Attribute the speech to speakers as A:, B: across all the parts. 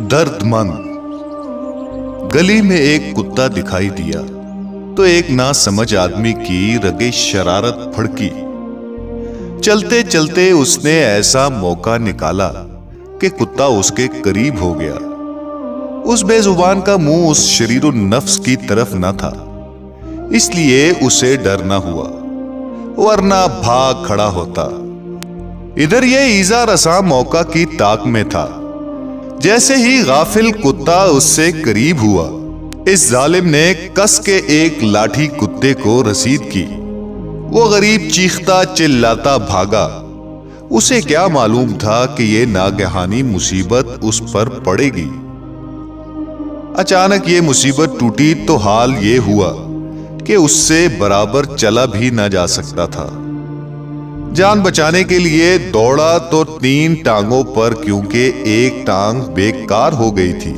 A: दर्दमंद। गली में एक कुत्ता दिखाई दिया तो एक ना समझ आदमी की रगे शरारत फड़की। चलते चलते उसने ऐसा मौका निकाला कि कुत्ता उसके करीब हो गया। उस बेजुबान का मुंह उस शरीरो नफ्स की तरफ न था, इसलिए उसे डर न हुआ, वरना भाग खड़ा होता। इधर ये ईजा रसा मौका की ताक में था। जैसे ही गाफिल कुत्ता उससे करीब हुआ, इस जालिम ने कस के एक लाठी कुत्ते को रसीद की। वो गरीब चीखता चिल्लाता भागा। उसे क्या मालूम था कि ये नागहानी मुसीबत उस पर पड़ेगी। अचानक ये मुसीबत टूटी तो हाल ये हुआ कि उससे बराबर चला भी न जा सकता था। जान बचाने के लिए दौड़ा तो 3 टांगों पर, क्योंकि एक टांग बेकार हो गई थी।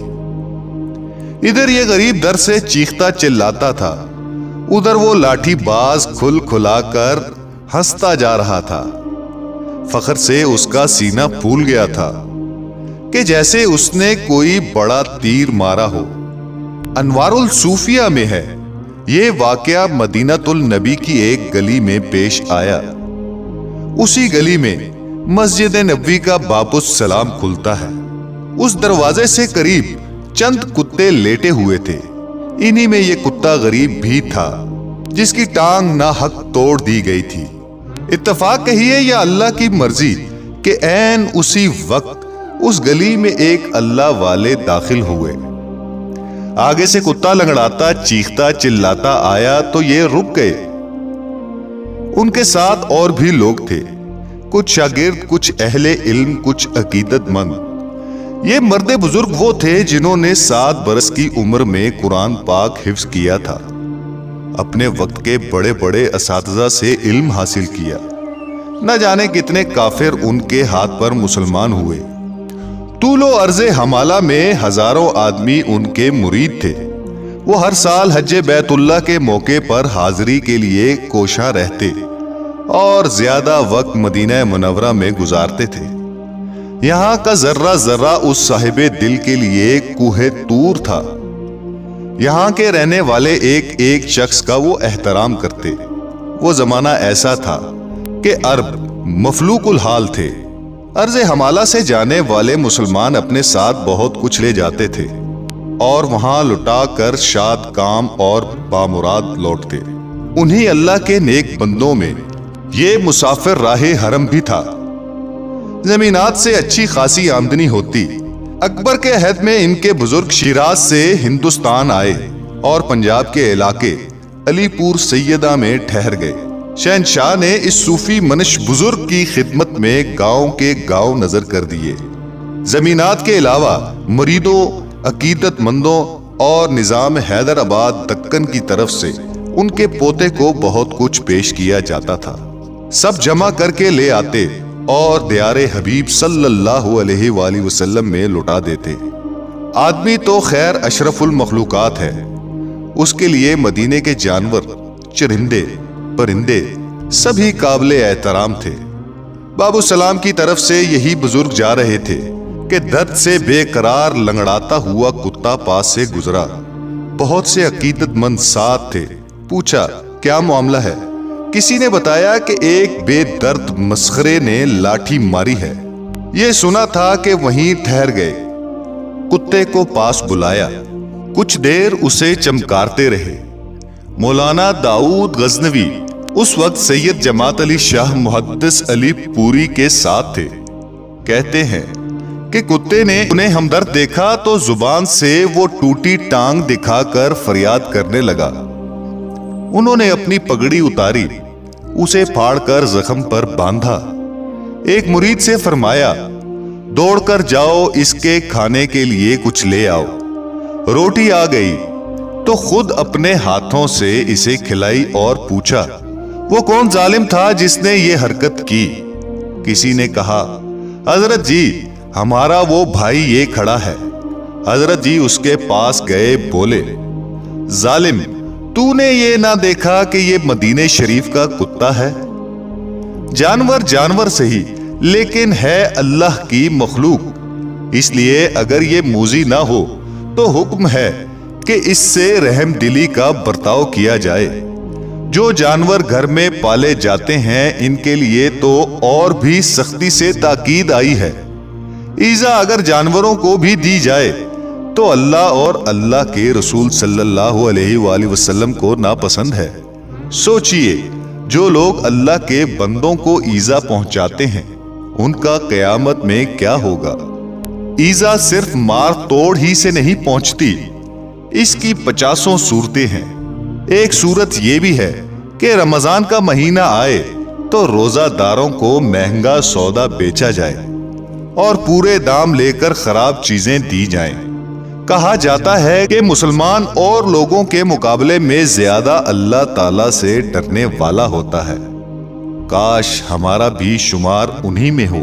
A: इधर ये गरीब दर्द से चीखता चिल्लाता था, उधर वो लाठीबाज खुल खुलाकर हंसता जा रहा था। फख्र से उसका सीना फूल गया था कि जैसे उसने कोई बड़ा तीर मारा हो। अनवारुल सूफिया में है ये वाकया मदीनातुल नबी की एक गली में पेश आया। उसी गली में मस्जिद नबवी का बाबुस सलाम खुलता है। उस दरवाजे से करीब चंद कुत्ते लेटे हुए थे। इन्हीं में ये कुत्ता गरीब भी था, जिसकी टांग ना हक तोड़ दी गई थी। इत्तफाक कहिए या अल्लाह की मर्जी कि ऐन उसी वक्त उस गली में एक अल्लाह वाले दाखिल हुए। आगे से कुत्ता लंगड़ाता चीखता चिल्लाता आया तो ये रुक गए। उनके साथ और भी लोग थे, कुछ शागिर्द, कुछ अहले इल्म, कुछ अकीदतमंद। ये मर्दे बुजुर्ग वो थे जिन्होंने 7 बरस की उम्र में कुरान पाक हिफ्ज किया था। अपने वक्त के बड़े बड़े असातिज़ा से इल्म हासिल किया। न जाने कितने काफिर उनके हाथ पर मुसलमान हुए। तूलो अर्ज़े हमाला में हजारों आदमी उनके मुरीद थे। वो हर साल हज्जे बैतुल्लाह के मौके पर हाजिरी के लिए कोशा रहते और ज्यादा वक्त मदीना मुनव्वरा में गुजारते थे। यहाँ का जर्रा जर्रा उस साहिबे दिल के लिए कूहे तूर था। यहाँ के रहने वाले एक एक शख्स का वो एहतराम करते। वो जमाना ऐसा था कि अरब मफलूकुल हाल थे। अर्ज़े हमाला से जाने वाले मुसलमान अपने साथ बहुत कुछ ले जाते थे और वहां लुटा कर शाद काम और बामुराद लौटते। उन्हीं अल्लाह के नेक बंदों में ये मुसाफिर राहे हरम भी था। जमीनात से अच्छी खासी आमदनी होती। अकबर के अहद में इनके बुजुर्ग शिराज से हिंदुस्तान आए और पंजाब के इलाके अलीपुर सैयदा में ठहर गए। शहनशाह ने इस सूफी मनश बुजुर्ग की खिदमत में गांव के गांव नजर कर दिए। जमीनात के अलावा मुरीदों, अकीदतमंदों और निजाम हैदराबाद दक्कन की तरफ से उनके पोते को बहुत कुछ पेश किया जाता था। सब जमा करके ले आते और दियारे हबीब सल्लल्लाहु अलैहि वसल्लम में लुटा देते। आदमी तो खैर अशरफुल मखलूकात है, उसके लिए मदीने के जानवर, चरिंदे, परिंदे सभी काबिले एहतराम थे। बाबू सलाम की तरफ से यही बुजुर्ग जा रहे थे कि दर्द से बेकरार लंगड़ाता हुआ कुत्ता पास से गुजरा। बहुत से अकीदतमंद साथ थे। पूछा, क्या मामला है? किसी ने बताया कि एक बेदर्द मस्खरे ने लाठी मारी है। ये सुना था कि वहीं ठहर गए। कुत्ते को पास बुलाया। कुछ देर उसे चमकारते रहे। मौलाना दाऊद गजनवी उस वक्त सैयद जमात अली शाह मुहद्दिस अली पूरी के साथ थे। कहते हैं कि कुत्ते ने उन्हें हमदर्द देखा तो जुबान से वो टूटी टांग दिखाकर फरियाद करने लगा। उन्होंने अपनी पगड़ी उतारी, उसे फाड़कर जख्म पर बांधा। एक मुरीद से फरमाया, दौड़कर जाओ, इसके खाने के लिए कुछ ले आओ। रोटी आ गई तो खुद अपने हाथों से इसे खिलाई और पूछा, वो कौन जालिम था जिसने ये हरकत की? किसी ने कहा, हजरत जी, हमारा वो भाई ये खड़ा है। हजरत जी उसके पास गए, बोले, जालिम, तूने ये ना देखा कि ये मदीने शरीफ का कुत्ता है? जानवर जानवर सही, लेकिन है अल्लाह की मखलूक। इसलिए अगर ये मूजी ना हो तो हुक्म है कि इससे रहम दिली का बर्ताव किया जाए। जो जानवर घर में पाले जाते हैं इनके लिए तो और भी सख्ती से ताकीद आई है। ईजा अगर जानवरों को भी दी जाए तो अल्लाह और अल्लाह के रसूल सल्लल्लाहु अलैहि वसल्लम को नापसंद है। सोचिए, जो लोग अल्लाह के बंदों को ईजा पहुंचाते हैं उनका क़यामत में क्या होगा। ईजा सिर्फ मार तोड़ ही से नहीं पहुंचती, इसकी 50 सूरतें हैं। एक सूरत यह भी है कि रमजान का महीना आए तो रोजादारों को महंगा सौदा बेचा जाए और पूरे दाम लेकर खराब चीजें दी जाएं। कहा जाता है कि मुसलमान और लोगों के मुकाबले में ज्यादा अल्लाह ताला से डरने वाला होता है। काश हमारा भी शुमार उन्हीं में हो।